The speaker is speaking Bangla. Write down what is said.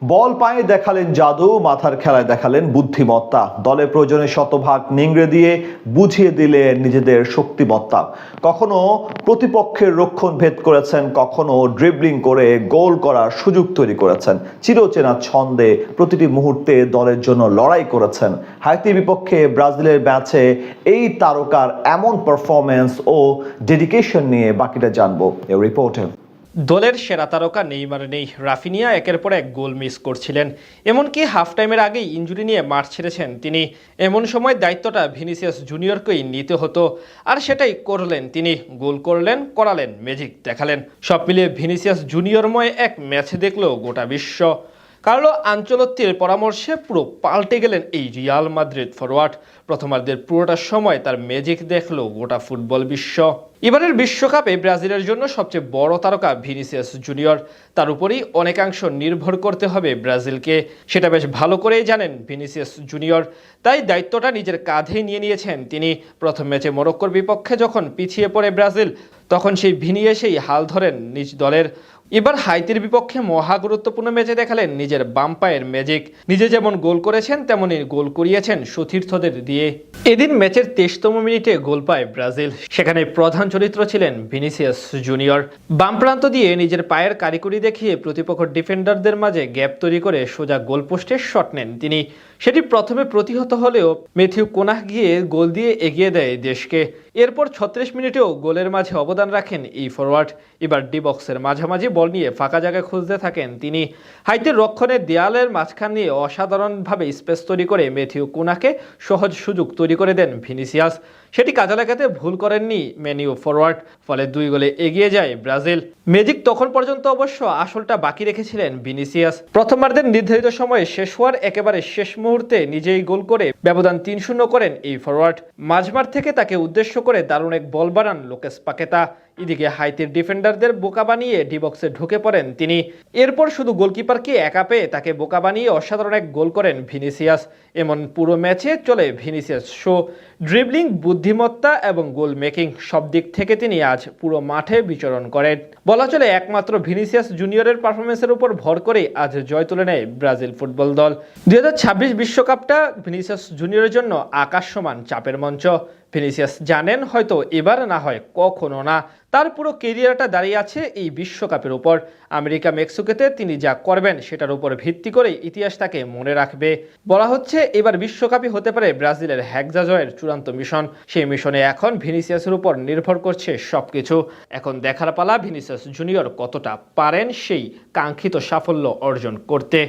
বল পায়ে দেখালেন জাদু, মাথার খেলায় দেখালেন বুদ্ধিমত্তা, দলের প্রয়োজনে শতভাগ নিংড়ে দিয়ে বুঝিয়ে দিলেন নিজেদের শক্তিমত্তা। কখনো প্রতিপক্ষের রক্ষণ ভেদ করেছেন, কখনো ড্রিবলিং করে গোল করার সুযোগ তৈরি করেছেন। চিরচেনা ছন্দে প্রতিটি মুহূর্তে দলের জন্য লড়াই করেছেন। হাইতির বিপক্ষে ব্রাজিলের ম্যাচে এই তারকার এমন পারফরমেন্স ও ডেডিকেশন নিয়ে বাকিটা জানবো এই রিপোর্টে। দলের সেরা তারকা নেইমার নেই, রাফিনিয়া একের পর এক গোল মিস করছিলেন, এমনকি হাফ টাইমের আগেই ইনজুরি নিয়ে মাঠ ছেড়েছেন তিনি। এমন সময় দায়িত্বটা ভিনিসিয়াস জুনিয়রকেই নিতে হতো, আর সেটাই করলেন তিনি। গোল করলেন, করালেন, ম্যাজিক দেখালেন। সব মিলিয়ে ভিনিসিয়াস জুনিয়রময় এক ম্যাচ দেখলো গোটা বিশ্ব। কার্লো আনচেলত্তির পরামর্শে পুরো পাল্টে গেলেন এই রিয়াল মাদ্রিদ ফরওয়ার্ড। প্রথমার্ধের পুরোটা সময় তার ম্যাজিক দেখলো গোটা ফুটবল বিশ্ব। এবারের বিশ্বকাপে ব্রাজিলের জন্য সবচেয়ে বড় তারকা ভিনিসিয়াস জুনিয়র। তার উপরেই অনেকাংশ নির্ভর করতে হবে ব্রাজিলকে, সেটা বেশ ভালো করেই জানেন ভিনিসিয়াস জুনিয়র। তাই দায়িত্বটা নিজের কাঁধেই নিয়ে নিয়েছেন তিনি। প্রথম ম্যাচে মরক্কোর বিপক্ষে যখন পিছিয়ে পড়ে ব্রাজিল, তখন সেই ভিনি এসেই হাল ধরেন নিজ দলের। এবার হাইতির বিপক্ষে মহা গুরুত্বপূর্ণ ম্যাচে দেখালেন নিজের বাম পায়ের ম্যাজিক। নিজে যেমন গোল করেছেন, তেমনই গোল করিয়েছেন সতীর্থদের দিয়ে। এদিন ম্যাচের 23তম মিনিটে গোল পায় ব্রাজিল। সেখানে প্রধান চরিত্র ছিলেন ভিনিসিয়াস জুনিয়র। বাম প্রান্ত দিয়ে নিজের পায়ের কারিগরি দেখিয়ে প্রতিপক্ষ ডিফেন্ডারদের মাঝে গ্যাপ তৈরি করে সোজা গোলপোস্টে শট নেন তিনি। সেটি প্রথমে প্রতিহত হলেও ম্যাথিউ কোনাহ গিয়ে গোল দিয়ে এগিয়ে দেয় দেশকে। এরপর 36 মিনিটেও গোলের মাঝে অবদান রাখেন এই ফরওয়ার্ড। এবার ডি বক্সের মাঝামাঝি বল নিয়ে ফাঁকা জায়গায় খুঁজতে থাকেন তিনি। হাইতির রক্ষণের দেয়ালের মাঝখান নিয়ে অসাধারণভাবে স্পেস তৈরি করে ম্যাথিউ কোনাহকে সহজ সুযোগ তৈরি করে দেন ভিনিসিয়াস। সেটি কাজে লাগাতে ভুল করেননি ম্যানিউ ফরওয়ার্ড, ফলে 2 গোলে এগিয়ে যায় ব্রাজিল। ম্যাজিক তখন পর্যন্ত অবশ্য আসলটা বাকি রেখেছিলেন ভিনিসিয়াস। প্রথমার্ধের নির্ধারিত সময়ে শেষ হওয়ার একেবারে শেষ মুহূর্তে নিজেই গোল করে ব্যবধান 3-0 করেন এই ফরওয়ার্ড। মাঝমাঠ থেকে তাকে উদ্দেশ্য করে দারুণ এক বল বাড়ান লোকেস পাকেতা। এদিকে হাইতির ডিফেন্ডারদের বোকা বানিয়ে ডি বক্সে ঢুকে পড়েন তিনি। এরপর শুধু গোলকিপারকে একা পেয়ে তাকে বোকা বানিয়ে অসাধারণ এক গোল করেন ভিনিসিয়াস। এমন পুরো ম্যাচে চলে ভিনিসিয়াস শো। ড্রিবলিং, বুদ্ধিমত্তা এবং গোল মেকিং সব দিক থেকে তিনি আজ পুরো মাঠে বিচরণ করেন। বলা চলে একমাত্র ভিনিসিয়াস জুনিয়রের পারফরমেন্সের উপর ভর করে আজ জয় তুলে নেয় ব্রাজিল ফুটবল দল। 2026 বিশ্বকাপটা ভিনিসিয়াস জুনিয়রের জন্য আকাশ সমান চাপের মঞ্চ। ভিনিসিয়াস জানেন হয়তো এবার না হয় কখনো না, তার পুরো কেরিয়ারটা দাঁড়িয়ে আছে এই বিশ্বকাপের উপর। আমেরিকা মেক্সিকোতে তিনি যা করবেন সেটার উপর ভিত্তি করে ইতিহাস তাকে মনে রাখবে। বলা হচ্ছে এবার বিশ্বকাপই হতে পারে ব্রাজিলের হেক্সা জয়ের চূড়ান্ত মিশন। সেই মিশনে এখন ভিনিসিয়াসের উপর নির্ভর করছে সবকিছু। এখন দেখার পালা ভিনিসিয়াস জুনিয়র কতটা পারেন সেই কাঙ্ক্ষিত সাফল্য অর্জন করতে।